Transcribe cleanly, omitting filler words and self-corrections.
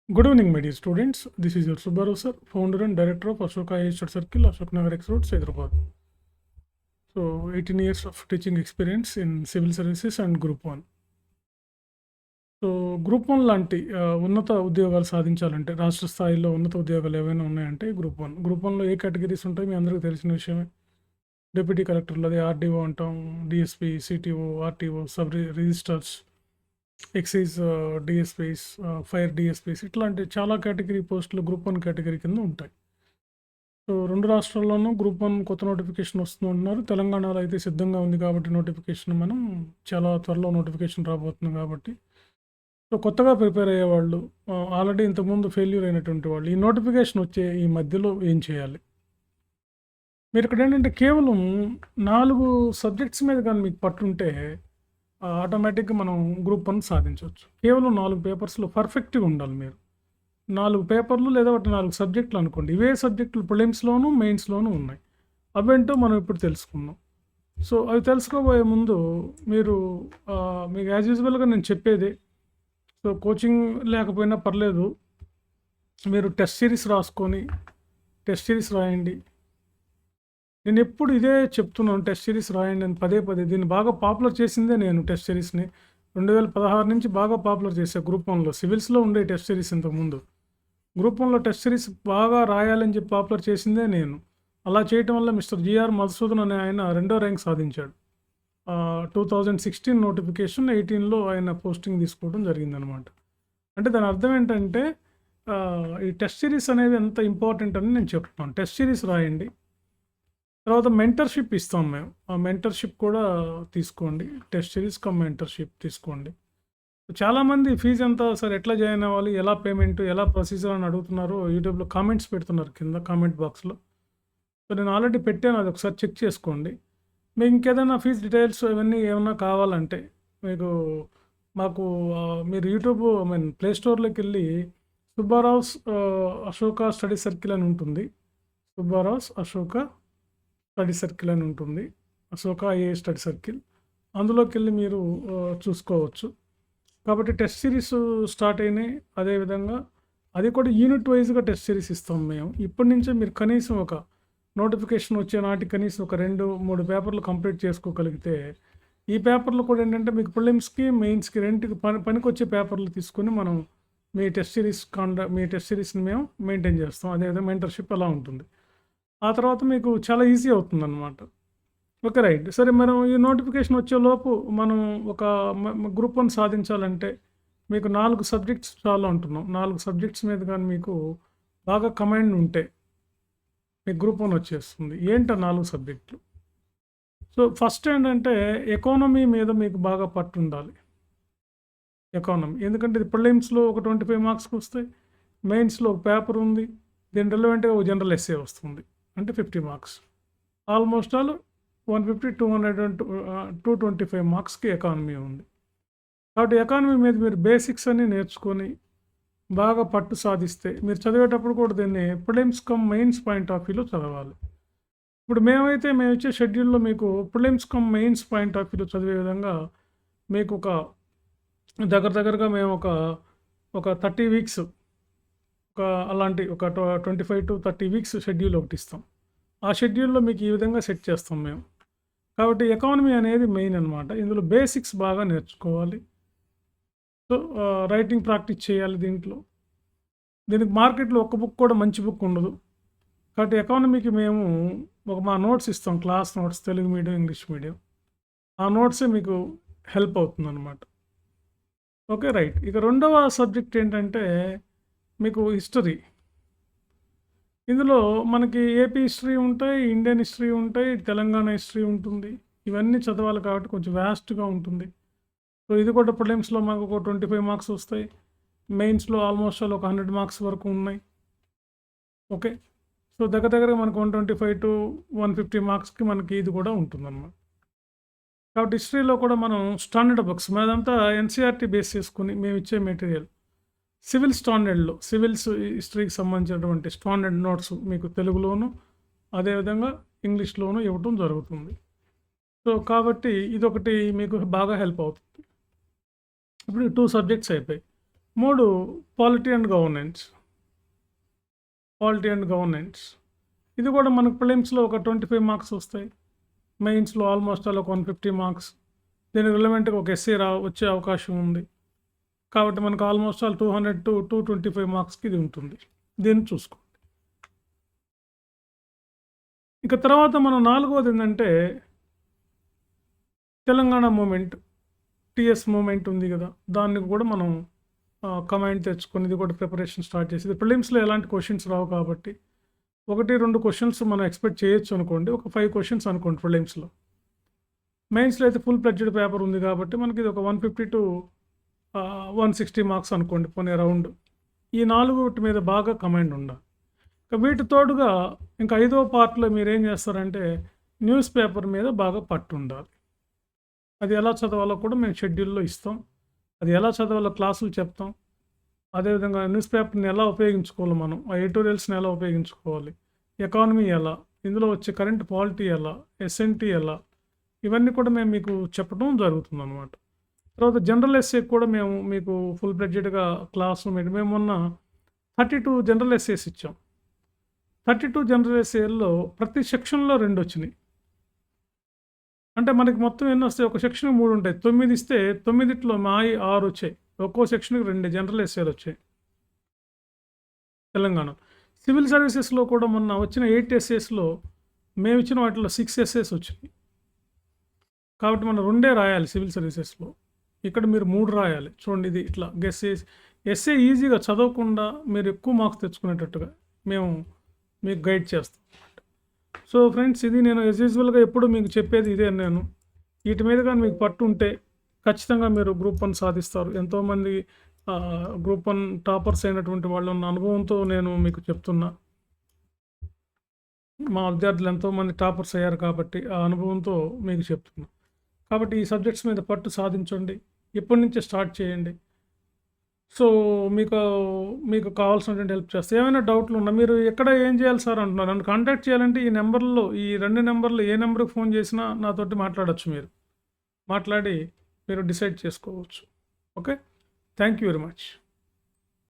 Good evening, my dear students. This is your Subbaru sir, founder and director of Ashoka Study Circle, Ashok Nagar X Road, Hyderabad. So, 18 years of teaching experience in civil services and Group 1. So group one లాంటి ఉన్నత ఉద్యోగాలు సాధించాలంటే రాష్ట్ర స్థాయిలో ఉన్నత ఉద్యోగాలు ఏవైనా ఉన్నాయంటే గ్రూప్ వన్లో ఏ కేటగిరీస్ ఉంటాయి మీ అందరికీ తెలిసిన విషయమే. డిప్యూటీ కలెక్టర్లు, అది ఆర్డీఓ అంటాం, DSP, CTO, RTO, sub registers, excise DSPs, fire DSPs, ఇట్లాంటి చాలా కేటగిరీ పోస్టులు గ్రూప్ వన్ కేటగిరీ కింద ఉంటాయి. సో 2 రాష్ట్రాల్లోనూ గ్రూప్ వన్ కొత్త నోటిఫికేషన్ వస్తుందంటున్నారు. తెలంగాణలో అయితే సిద్ధంగా ఉంది కాబట్టి నోటిఫికేషన్ మనం చాలా త్వరలో నోటిఫికేషన్ రాబోతుంది కాబట్టి సో కొత్తగా ప్రిపేర్ అయ్యేవాళ్ళు, ఆల్రెడీ ఇంతకుముందు ఫెయిల్యూర్ అయినటువంటి వాళ్ళు ఈ నోటిఫికేషన్ వచ్చే ఈ మధ్యలో ఏం చేయాలి? మీరు ఇక్కడ ఏంటంటే కేవలం 4 సబ్జెక్ట్స్ మీద కానీ మీకు పట్టుంటే ఆటోమేటిక్గా మనం గ్రూప్ వన్ సాధించవచ్చు. కేవలం 4 పేపర్స్లో పర్ఫెక్ట్గా ఉండాలి మీరు. 4 పేపర్లు లేదా 4 సబ్జెక్టులు అనుకోండి. ఇవే సబ్జెక్టులు ప్రిలిమ్స్లోను మెయిన్స్లోనూ ఉన్నాయి. అవేంటో మనం ఇప్పుడు తెలుసుకుందాం. సో అవి తెలుసుకోబోయే ముందు మీరు మీకు యాజ్ యూజువల్గా నేను చెప్పేది, సో కోచింగ్ లేకపోయినా పర్లేదు, మీరు టెస్ట్ సిరీస్ రాసుకొని టెస్ట్ సిరీస్ రాయండి. నేను ఎప్పుడు ఇదే చెప్తున్నాను, టెస్ట్ సిరీస్ రాయండి అని పదే దీన్ని బాగా పాపులర్ చేసిందే నేను. టెస్ట్ సిరీస్ని 2016 నుంచి బాగా పాపులర్ చేశాను. గ్రూప్ వన్లో సివిల్స్లో ఉండే టెస్ట్ సిరీస్ ఇంతకుముందు గ్రూప్ వన్లో టెస్ట్ సిరీస్ బాగా రాయాలని చెప్పి పాపులర్ చేసిందే నేను. అలా చేయటం వల్ల మిస్టర్ జిఆర్ మధుసూదన్ అనే ఆయన 2వ ర్యాంక్ సాధించాడు. 2016 నోటిఫికేషన్, 18లో ఆయన పోస్టింగ్ తీసుకోవడం జరిగిందనమాట. అంటే దాని అర్థం ఏంటంటే ఈ టెస్ట్ సిరీస్ అనేవి ఎంత ఇంపార్టెంట్ అని నేను చెప్తున్నాను. టెస్ట్ సిరీస్ రాయండి. తర్వాత మెంటర్షిప్ ఇస్తాం మేము. ఆ మెంటర్షిప్ కూడా తీసుకోండి. టెస్ట్ సిరీస్ కమ్ మెంటర్షిప్ తీసుకోండి. చాలామంది ఫీజు ఎంత సార్, ఎట్లా జాయిన్ అవ్వాలి, ఎలా పేమెంట్, ఎలా ప్రొసీజర్ అని అడుగుతున్నారు. యూట్యూబ్లో కామెంట్స్ పెడుతున్నారు కింద కామెంట్ బాక్స్లో. సో నేను ఆల్రెడీ పెట్టాను, అది ఒకసారి చెక్ చేసుకోండి. మీకు ఇంకేదైనా ఫీజ్ డీటెయిల్స్ ఇవన్నీ ఏమన్నా కావాలంటే మాకు మీరు యూట్యూబ్ ప్లే స్టోర్లోకి వెళ్ళి సుబ్బారావుస్ అశోక స్టడీ సర్కిల్ అని ఉంటుంది. సుబ్బారావుస్ అశోక స్టడీ సర్కిల్ అని ఉంటుంది. అశోక ఐఏ స్టడీ సర్కిల్, అందులోకి వెళ్ళి మీరు చూసుకోవచ్చు. కాబట్టి టెస్ట్ సిరీస్ స్టార్ట్ అయినాయి. అదేవిధంగా అది కూడా యూనిట్ వైజ్గా టెస్ట్ సిరీస్ ఇస్తాం మేము. ఇప్పటి నుంచే మీరు కనీసం ఒక నోటిఫికేషన్ వచ్చే నాటికి కనీసం ఒక 2-3 పేపర్లు కంప్లీట్ చేసుకోగలిగితే, ఈ పేపర్లు కూడా ఏంటంటే మీకు ప్రిలిమ్స్కి మెయిన్స్కి రెండుకి పనికొచ్చే పేపర్లు తీసుకొని మనం మీ టెస్ట్ సిరీస్ని మేము మెయింటైన్ చేస్తాం. అదేవిధంగా మెంటర్షిప్ అలా ఉంటుంది. ఆ తర్వాత మీకు చాలా ఈజీ అవుతుంది అన్నమాట. Okay, right. సరే, మనం ఈ నోటిఫికేషన్ వచ్చేలోపు మనం ఒక గ్రూప్ వన్ సాధించాలంటే మీకు 4 సబ్జెక్ట్స్ చాలా ఉంటున్నాం. 4 సబ్జెక్ట్స్ మీద కానీ మీకు బాగా కమాండ్ ఉంటే మీకు గ్రూప్ వన్ వచ్చేస్తుంది. ఏంటో 4 సబ్జెక్టులు. సో ఫస్ట్ ఏంటంటే ఎకానమీ మీద మీకు బాగా పట్టు ఉండాలి. ఎకానమీ ఎందుకంటే ఇది ప్రిలిమ్స్లో ఒక 25 మార్క్స్కి వస్తాయి. మెయిన్స్లో ఒక పేపర్ ఉంది, దీని రిలవెంట్గా ఒక జనరల్ ఎస్సే వస్తుంది, అంటే 50 మార్క్స్. ఆల్మోస్ట్ ఆల్ 150, 200, 225 మార్క్స్కి ఎకానమీ ఉంది. కాబట్టి ఎకానమీ మీద మీరు బేసిక్స్ అన్నీ నేర్చుకొని బాగా పట్టు సాధిస్తే మీరు చదివేటప్పుడు కూడా దీన్ని prelims come mains point of వ్యూలో చదవాలి. ఇప్పుడు మేము ఇచ్చే షెడ్యూల్లో మీకు prelims come mains point of వ్యూలో చదివే విధంగా మీకు ఒక దగ్గరగా మేము ఒక 30 వీక్స్, అలాంటి ఒక 25 to 30 వీక్స్ షెడ్యూల్ ఒకటి ఇస్తాం. ఆ షెడ్యూల్లో మీకు ఈ విధంగా సెట్ చేస్తాం మేము. కాబట్టి ఎకానమీ అనేది మెయిన్ అనమాట. ఇందులో బేసిక్స్ బాగా నేర్చుకోవాలి. సో రైటింగ్ ప్రాక్టీస్ చేయాలి. దీనికి మార్కెట్లో ఒక్క బుక్ కూడా మంచి బుక్ ఉండదు. కాబట్టి ఎకానమీకి మేము మా నోట్స్ ఇస్తాం, class notes, Telugu medium, English medium. ఆ నోట్సే మీకు హెల్ప్ అవుతుంది అనమాట. Okay, right. ఇక 2వ సబ్జెక్ట్ ఏంటంటే మీకు హిస్టరీ. ఇందులో మనకి ఏపీ హిస్టరీ ఉంటాయి, ఇండియన్ హిస్టరీ ఉంటాయి, తెలంగాణ హిస్టరీ ఉంటుంది. ఇవన్నీ చదవాలి కాబట్టి కొంచెం వ్యాస్ట్గా ఉంటుంది. సో ఇది కూడా ప్రిలిమ్స్లో మాకు ఒక 25 మార్క్స్ వస్తాయి. మెయిన్స్లో ఆల్మోస్ట్ ఒక 100 మార్క్స్ వరకు ఉన్నాయి. ఓకే, సో దగ్గరగా మనకు 125 to 150 మార్క్స్కి మనకి ఇది కూడా ఉంటుందన్నమాట. కాబట్టి హిస్టరీలో కూడా మనం స్టాండర్డ్ బుక్స్ మాదంతా ఎన్సీఆర్టీ బేస్ చేసుకుని మేము ఇచ్చే మెటీరియల్ సివిల్ స్టాండర్డ్లో, సివిల్స్ హిస్టరీకి సంబంధించినటువంటి స్టాండర్డ్ నోట్స్ మీకు తెలుగులోను అదేవిధంగా ఇంగ్లీష్లోనూ ఇవ్వటం జరుగుతుంది. సో కాబట్టి ఇదొకటి మీకు బాగా హెల్ప్ అవుతుంది. ఇప్పుడు 2 సబ్జెక్ట్స్ అయిపోయాయి. 3 పాలిటీ అండ్ గవర్నెన్స్. ఇది కూడా మనకు ప్రిలిమ్స్లో ఒక 25 మార్క్స్ వస్తాయి. మెయిన్స్లో ఆల్మోస్ట్ అలా ఒక 150 మార్క్స్. దీనికి రిలవెంట్గా ఒక ఎస్సే వచ్చే అవకాశం ఉంది. కాబట్టి మనకు ఆల్మోస్ట్ ఆల్ 200 to 225 మార్క్స్కి ఇది ఉంటుంది. దీన్ని చూసుకోండి. ఇక తర్వాత మనం 4వది ఏంటంటే తెలంగాణ మూమెంట్, టీఎస్ మూమెంట్ ఉంది కదా, దాన్ని కూడా మనం కమాండ్ తెచ్చుకొని ఇది కూడా ప్రిపరేషన్ స్టార్ట్ చేసి, ప్రిలిమ్స్లో ఎలాంటి క్వశ్చన్స్ రావు కాబట్టి 1-2 క్వశ్చన్స్ మనం ఎక్స్పెక్ట్ చేయొచ్చు అనుకోండి. ఒక 5 క్వశ్చన్స్ అనుకోండి ప్రిలిమ్స్లో. మెయిన్స్లో అయితే ఫుల్ ప్లెడ్జ్డ్ పేపర్ ఉంది కాబట్టి మనకి ఇది ఒక 150 to 160 మార్క్స్ అనుకోండి పోనీ రౌండ్. ఈ 4 మీద బాగా కమాండ్ ఉండాలి. ఇక వీటి తోడుగా ఇంకా 5వ పార్ట్లో మీరు ఏం చేస్తారంటే న్యూస్ పేపర్ మీద బాగా పట్టు ఉండాలి. అది ఎలా చదవాలో కూడా మేము షెడ్యూల్లో ఇస్తాం. అది ఎలా చదవాలో క్లాసులు చెప్తాం. అదేవిధంగా న్యూస్ పేపర్ని ఎలా ఉపయోగించుకోవాలి, మనం ఆ ఎడిటోరియల్స్ని ఎలా ఉపయోగించుకోవాలి, ఎకానమీ ఎలా, ఇందులో వచ్చే కరెంట్ పాలిటీ ఎలా, ఎస్ఎన్టీ ఎలా, ఇవన్నీ కూడా మేము మీకు చెప్పడం జరుగుతుంది అనమాట. తర్వాత జనరల్ ఎస్సే కూడా మేము మీకు ఫుల్ ప్లెడ్జెడ్గా క్లాసు మేము మొన్న 32 జనరల్ ఎస్సేస్ ఇచ్చాం. 32 జనరల్ ఎస్సేల్లో ప్రతి సెక్షన్లో 2 వచ్చినాయి. అంటే మనకి మొత్తం ఎన్ని వస్తాయి, ఒక సెక్షన్కి 3 ఉంటాయి. 9 ఇస్తే 9లో మాయి 6 వచ్చాయి. ఒక్కో సెక్షన్కి 2 జనరల్ ఎస్సేలు వచ్చాయి తెలంగాణ. సివిల్ సర్వీసెస్లో కూడా మొన్న వచ్చిన 8 ఎస్సేస్లో మేము ఇచ్చిన వాటిలో 6 ఎస్సేస్ వచ్చినాయి. కాబట్టి మనం 2 రాయాలి సివిల్ సర్వీసెస్లో. ఇక్కడ మీరు 3 రాయాలి. చూడండి, ఇది ఇట్లా ఎస్ఏ ఈజీగా చదవకుండా మీరు ఎక్కువ మార్క్స్ తెచ్చుకునేటట్టుగా మేము మీకు గైడ్ చేస్తాం. సో ఫ్రెండ్స్, ఇది నేను యాజ్ యూజువల్గా ఎప్పుడు మీకు చెప్పేది ఇదే. నేను వీటి మీద కానీ మీకు పట్టు ఉంటే ఖచ్చితంగా మీరు గ్రూప్ 1 సాధిస్తారు. ఎంతోమంది గ్రూప్ 1 టాపర్స్ అయినటువంటి వాళ్ళు ఉన్న అనుభవంతో నేను మీకు చెప్తున్నా. మా విద్యార్థులు ఎంతోమంది టాపర్స్ అయ్యారు కాబట్టి ఆ అనుభవంతో మీకు చెప్తున్నా. కాబట్టి ఈ సబ్జెక్ట్స్ మీద పట్టు సాధించండి. ఇప్పటి నుంచే స్టార్ట్ చేయండి. సో మీకు కావాల్సినటువంటి హెల్ప్ చేస్తే ఏమైనా డౌట్లు ఉన్నా మీరు ఎక్కడ ఏం చేయాలి సార్ అంటున్నారు. నన్ను కాంటాక్ట్ చేయాలంటే ఈ నెంబర్లో, ఈ 2 నెంబర్లు ఏ నెంబర్కి ఫోన్ చేసినా నాతోటి మాట్లాడచ్చు. మీరు మాట్లాడి మీరు డిసైడ్ చేసుకోవచ్చు. Okay, thank you very much.